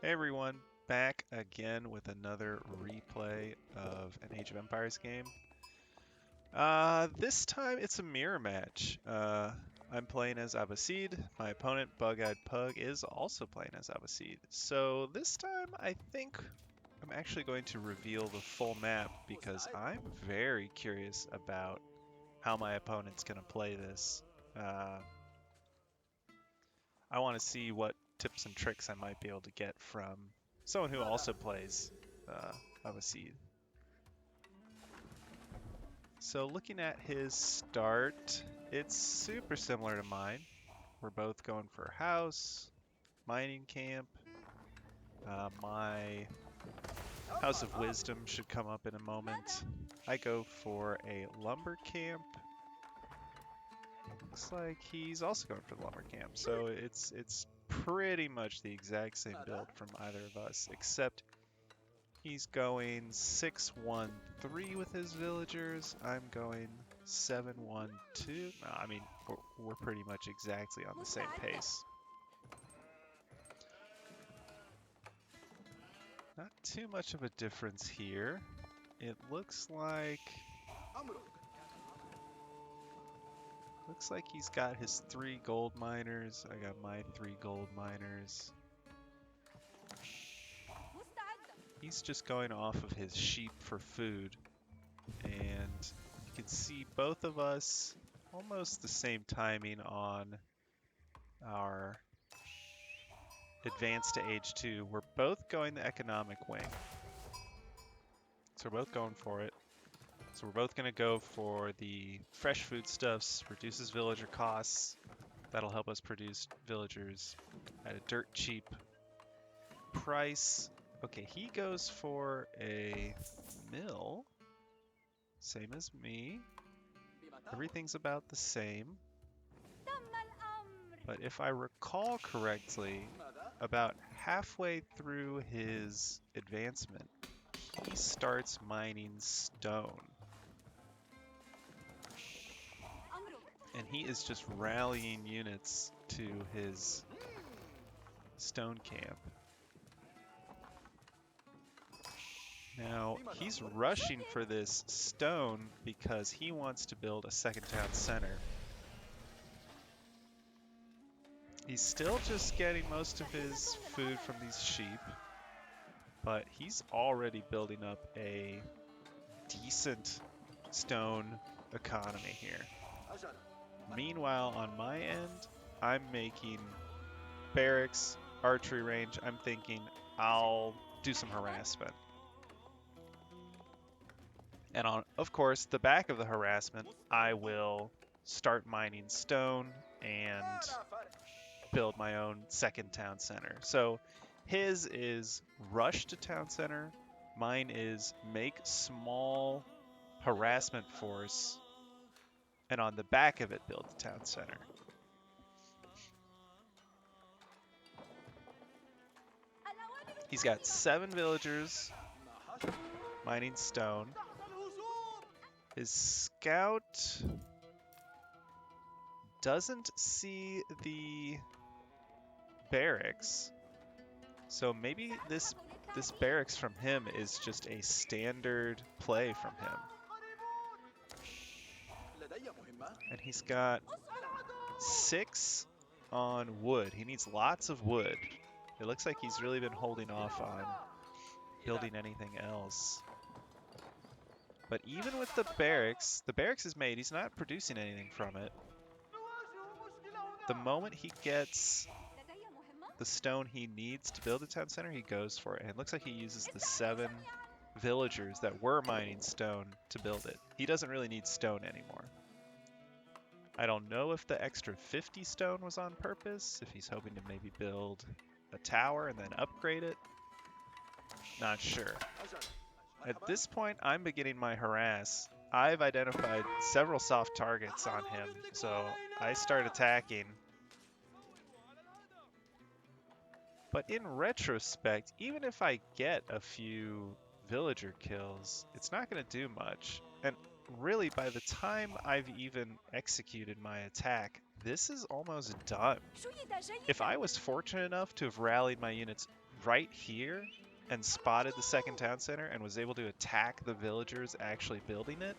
Hey everyone, back again with another replay of an Age of Empires game. This time it's a mirror match. I'm playing as Abbasid. My opponent, Bug-Eyed Pug, is also playing as Abbasid. So this time I think I'm actually going to reveal the full map because I'm very curious about how my opponent's going to play this. Uh, I want to see what tips and tricks I might be able to get from someone who also plays uh, Abbasid. So looking at his start, it's super similar to mine. We're both going for house, mining camp. My House of Wisdom should come up in a moment. I go for a lumber camp. Looks like he's also going for the lumber camp. So it's pretty much the exact same build from either of us, except he's going 6-1-3 with his villagers. I'm going 7-1-2. No, I mean, we're pretty much exactly on the same pace. Not too much of a difference here. It looks like he's got his 3 gold miners. I got my 3 gold miners. He's just going off of his sheep for food. And you can see both of us almost the same timing on our advance to age 2. We're both going the economic wing. So we're both going for it. So we're both going to go for the fresh foodstuffs, reduces villager costs. That'll help us produce villagers at a dirt cheap price. Okay, he goes for a mill. Same as me. Everything's about the same. But if I recall correctly, about halfway through his advancement, he starts mining stone. And he is just rallying units to his stone camp. Now, he's rushing for this stone because he wants to build a second town center. He's still just getting most of his food from these sheep, but he's already building up a decent stone economy here. Meanwhile, on my end, I'm making barracks, archery range. I'm thinking I'll do some harassment. And on, of course, the back of the harassment, I will start mining stone and build my own second town center. So his is rush to town center. Mine is make small harassment force, and on the back of it, build the town center. He's got 7 villagers mining stone. His scout doesn't see the barracks, so maybe this barracks from him is just a standard play from him. And he's got 6 on wood. He needs lots of wood. It looks like he's really been holding off on building anything else. But even with the barracks is made. He's not producing anything from it. The moment he gets the stone he needs to build a town center, he goes for it. And it looks like he uses the 7 villagers that were mining stone to build it. He doesn't really need stone anymore. I don't know if the extra 50 stone was on purpose, if he's hoping to maybe build a tower and then upgrade it. Not sure. At this point, I'm beginning my harass. I've identified several soft targets on him, so I start attacking. But in retrospect, even if I get a few villager kills, it's not going to do much. And really, by the time I've even executed my attack, this is almost done. If I was fortunate enough to have rallied my units right here and spotted the second town center and was able to attack the villagers actually building it,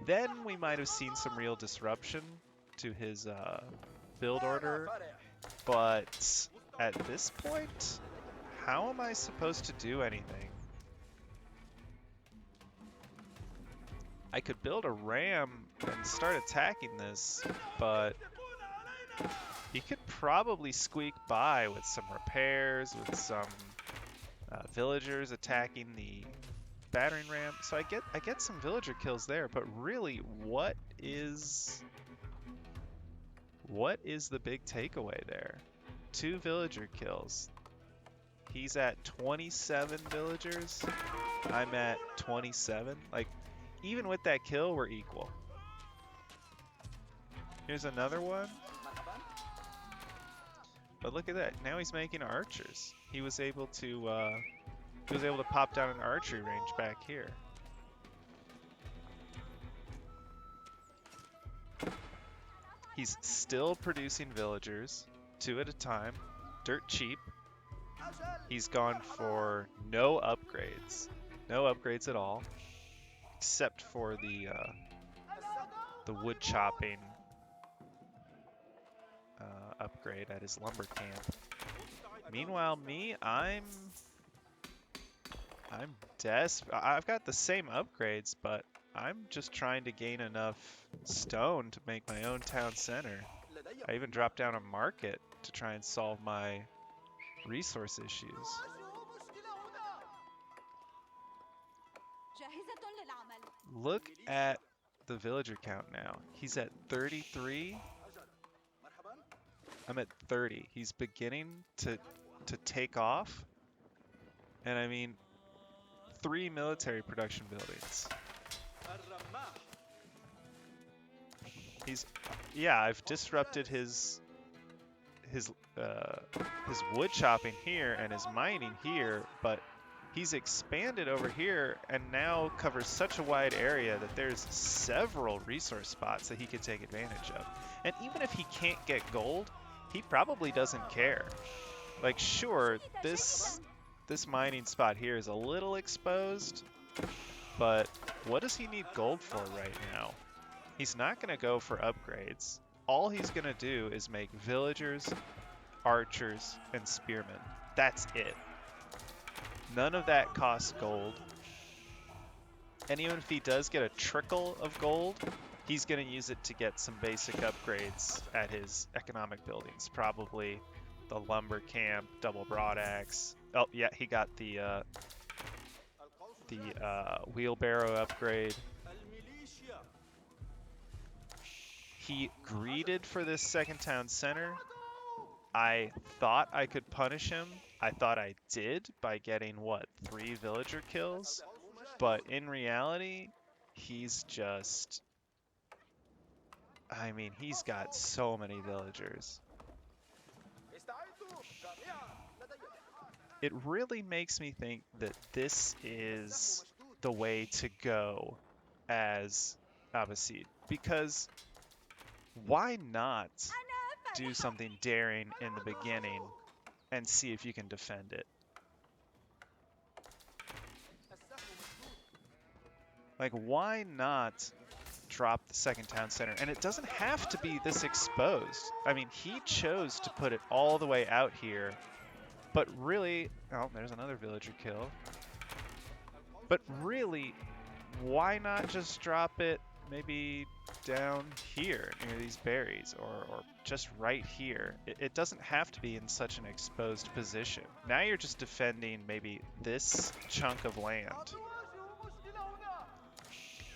then we might have seen some real disruption to his build order. But at this point, how am I supposed to do anything? I could build a ram and start attacking this, but he could probably squeak by with some repairs, with some villagers attacking the battering ram. So I get some villager kills there, but really, what is the big takeaway there? 2 villager kills. He's at 27 villagers. I'm at 27. Like, even with that kill, we're equal. Here's another one. But look at that. Now he's making archers. He was able to pop down an archery range back here. He's still producing villagers, 2 at a time, dirt cheap. He's gone for no upgrades at all, except for the wood chopping upgrade at his lumber camp. Meanwhile, me, I'm desperate. I've got the same upgrades, but I'm just trying to gain enough stone to make my own town center. I even dropped down a market to try and solve my resource issues. Look at the villager count now. He's at 33. I'm at 30. He's beginning to take off. And I mean, 3 military production buildings. I've disrupted his wood chopping here and his mining here, but he's expanded over here and now covers such a wide area that there's several resource spots that he could take advantage of. And even if he can't get gold, he probably doesn't care. Like, sure, this mining spot here is a little exposed, but what does he need gold for right now? He's not going to go for upgrades. All he's going to do is make villagers, archers, and spearmen. That's it. None of that costs gold. And even if he does get a trickle of gold, he's going to use it to get some basic upgrades at his economic buildings. Probably the lumber camp, double broadaxe. Oh, yeah, he got the wheelbarrow upgrade. He greeted for this second town center. I thought I could punish him. I thought I did by getting, what, 3 villager kills? But in reality, he's just... I mean, he's got so many villagers. It really makes me think that this is the way to go as Abbasid. Because why not do something daring in the beginning and see if you can defend it? Like, why not drop the second town center? And it doesn't have to be this exposed. I mean, he chose to put it all the way out here, but really... Oh, there's another villager kill. But really, why not just drop it maybe down here near these berries, or just right here? It doesn't have to be in such an exposed position. Now you're just defending maybe this chunk of land.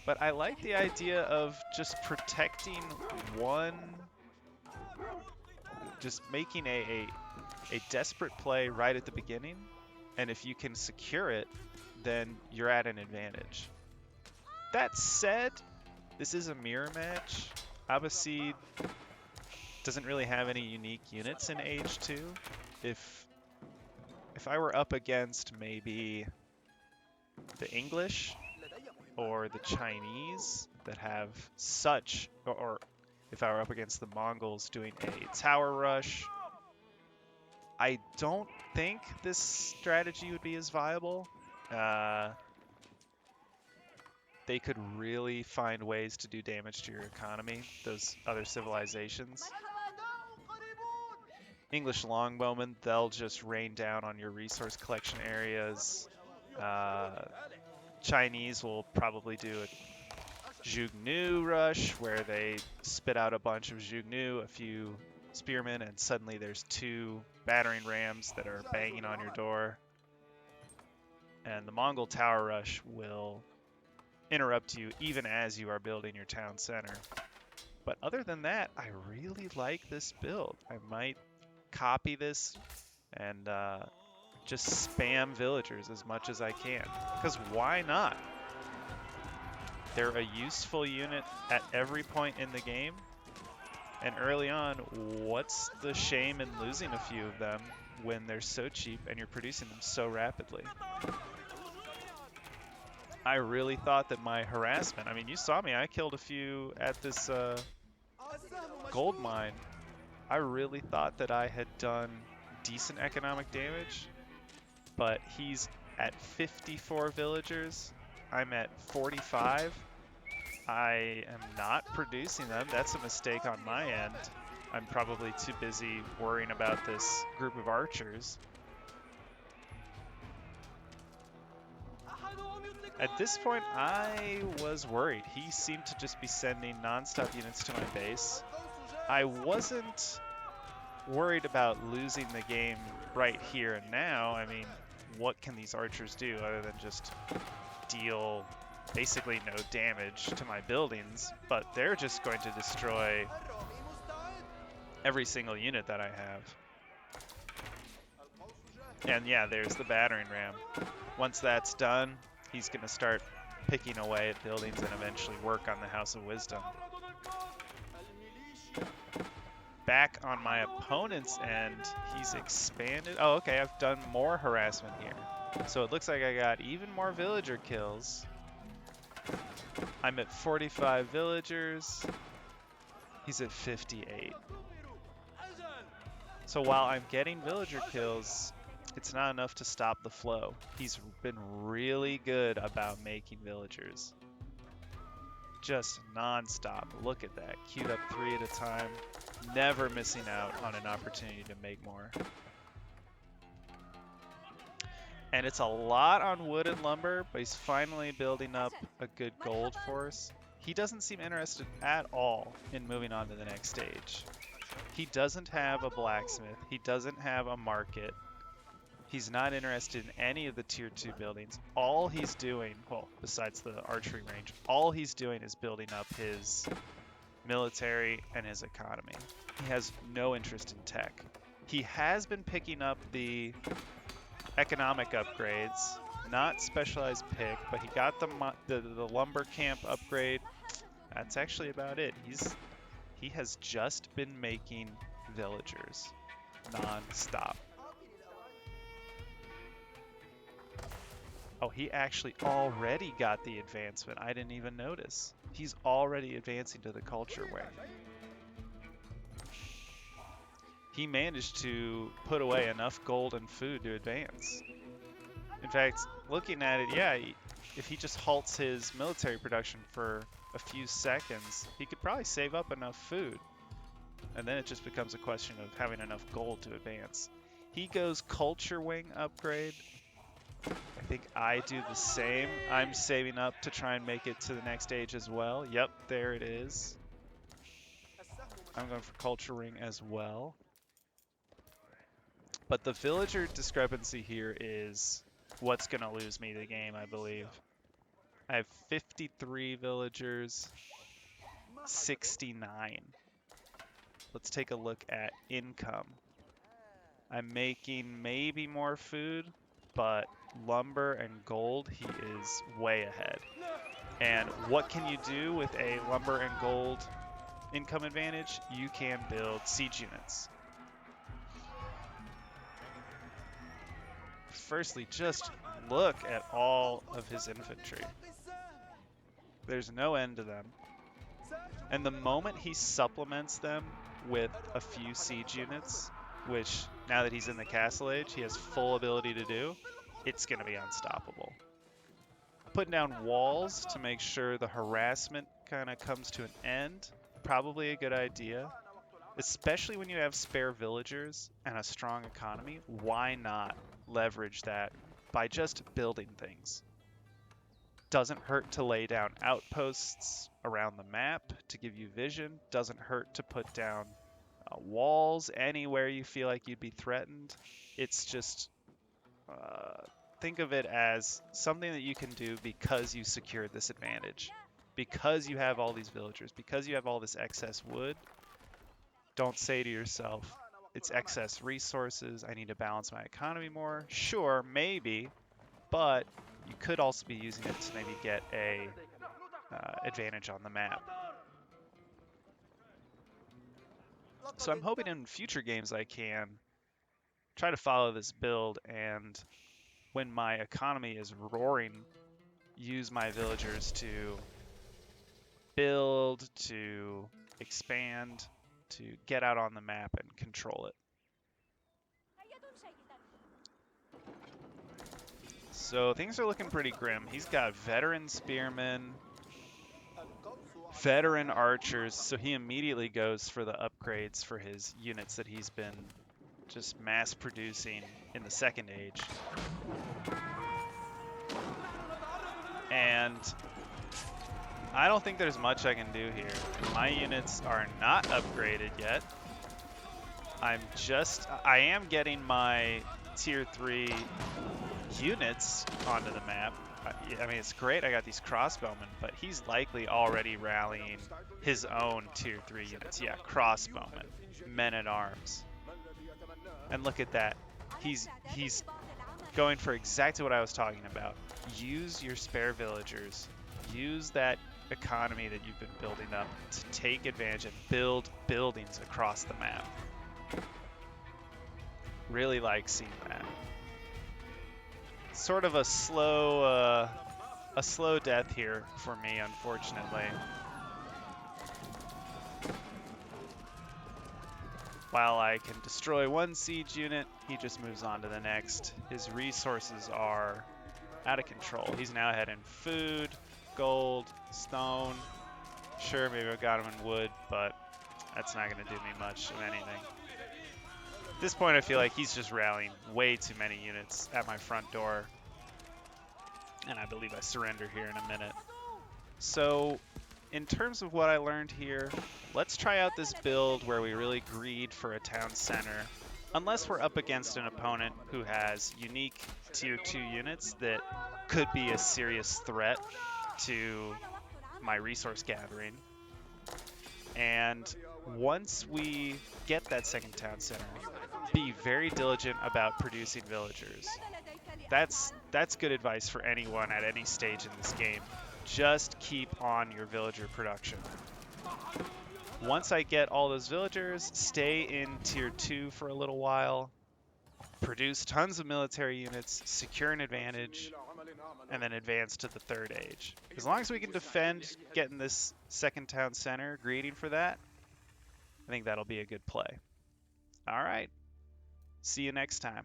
But I like the idea of just protecting one, just making a desperate play right at the beginning, and if you can secure it, then you're at an advantage. That said, this is a mirror match. Abbasid doesn't really have any unique units in Age 2. If I were up against maybe the English or the Chinese that have such, or if I were up against the Mongols doing a tower rush, I don't think this strategy would be as viable. They could really find ways to do damage to your economy, those other civilizations. English longbowmen, they'll just rain down on your resource collection areas. Chinese will probably do a Zhugnu rush, where they spit out a bunch of Zhugnu, a few spearmen, and suddenly there's 2 battering rams that are banging on your door. And the Mongol tower rush will interrupt you even as you are building your town center. But other than that, I really like this build. I might copy this and just spam villagers as much as I can. Because why not? They're a useful unit at every point in the game. And early on, what's the shame in losing a few of them when they're so cheap and you're producing them so rapidly? I really thought that my harassment, I mean, you saw me, I killed a few at this gold mine. I really thought that I had done decent economic damage, but he's at 54 villagers. I'm at 45. I am not producing them. That's a mistake on my end. I'm probably too busy worrying about this group of archers. At this point, I was worried. He seemed to just be sending non-stop units to my base. I wasn't worried about losing the game right here and now. I mean, what can these archers do other than just deal basically no damage to my buildings? But they're just going to destroy every single unit that I have. And yeah, there's the battering ram. Once that's done, he's going to start picking away at buildings and eventually work on the House of Wisdom. Back on my opponent's end, he's expanded. Oh, okay, I've done more harassment here. So it looks like I got even more villager kills. I'm at 45 villagers. He's at 58. So while I'm getting villager kills, it's not enough to stop the flow. He's been really good about making villagers. Just non-stop. Look at that. Queued up 3 at a time. Never missing out on an opportunity to make more. And it's a lot on wood and lumber, but he's finally building up a good gold force. He doesn't seem interested at all in moving on to the next stage. He doesn't have a blacksmith. He doesn't have a market. He's not interested in any of the tier 2 buildings. All he's doing, well, besides the archery range, all he's doing is building up his military and his economy. He has no interest in tech. He has been picking up the economic upgrades, not specialized pick, but he got the lumber camp upgrade. That's actually about it. He has just been making villagers non-stop. Oh, he actually already got the advancement. I didn't even notice. He's already advancing to the culture wing. He managed to put away enough gold and food to advance. In fact, looking at it, yeah, if he just halts his military production for a few seconds, he could probably save up enough food. And then it just becomes a question of having enough gold to advance. He goes culture wing upgrade. I think I do the same. I'm saving up to try and make it to the next stage as well. Yep, there it is. I'm going for culture ring as well. But the villager discrepancy here is what's going to lose me the game, I believe. I have 53 villagers, 69. Let's take a look at income. I'm making maybe more food, but lumber and gold, he is way ahead. And what can you do with a lumber and gold income advantage? You can build siege units. Firstly, just look at all of his infantry. There's no end to them. And the moment he supplements them with a few siege units, which now that he's in the castle age, he has full ability to do, it's going to be unstoppable. Putting down walls to make sure the harassment kind of comes to an end, probably a good idea. Especially when you have spare villagers and a strong economy, why not leverage that by just building things? Doesn't hurt to lay down outposts around the map to give you vision. Doesn't hurt to put down walls anywhere you feel like you'd be threatened. It's just think of it as something that you can do because you secured this advantage. Because you have all these villagers, because you have all this excess wood, don't say to yourself, it's excess resources, I need to balance my economy more. Sure, maybe, but you could also be using it to maybe get a advantage on the map. So I'm hoping in future games I can try to follow this build, and when my economy is roaring, use my villagers to build, to expand, to get out on the map and control it. So things are looking pretty grim. He's got veteran spearmen, veteran archers, so he immediately goes for the upgrades for his units that he's been just mass producing in the second age. And I don't think there's much I can do here. My units are not upgraded yet. I am getting my tier 3 units onto the map. I mean, it's great I got these crossbowmen, but he's likely already rallying his own tier 3 units. Yeah, crossbowmen, men-at-arms. And look at that. He's going for exactly what I was talking about. Use your spare villagers. Use that economy that you've been building up to take advantage and build buildings across the map. Really like seeing that. Sort of a slow death here for me, unfortunately. While I can destroy one siege unit, he just moves on to the next. His resources are out of control. He's now ahead in food, gold, stone. Sure, maybe I got him in wood, but that's not going to do me much of anything. At this point, I feel like he's just rallying way too many units at my front door. And I believe I surrender here in a minute. So, in terms of what I learned here, let's try out this build where we really greed for a town center. Unless we're up against an opponent who has unique tier 2 units that could be a serious threat to my resource gathering. And once we get that second town center, be very diligent about producing villagers. That's good advice for anyone at any stage in this game. Just keep on your villager production. Once I get all those villagers, stay in tier 2 for a little while, produce tons of military units, secure an advantage, and then advance to the third age. As long as we can defend getting this second town center, greeting for that, I think that'll be a good play. All right. See you next time.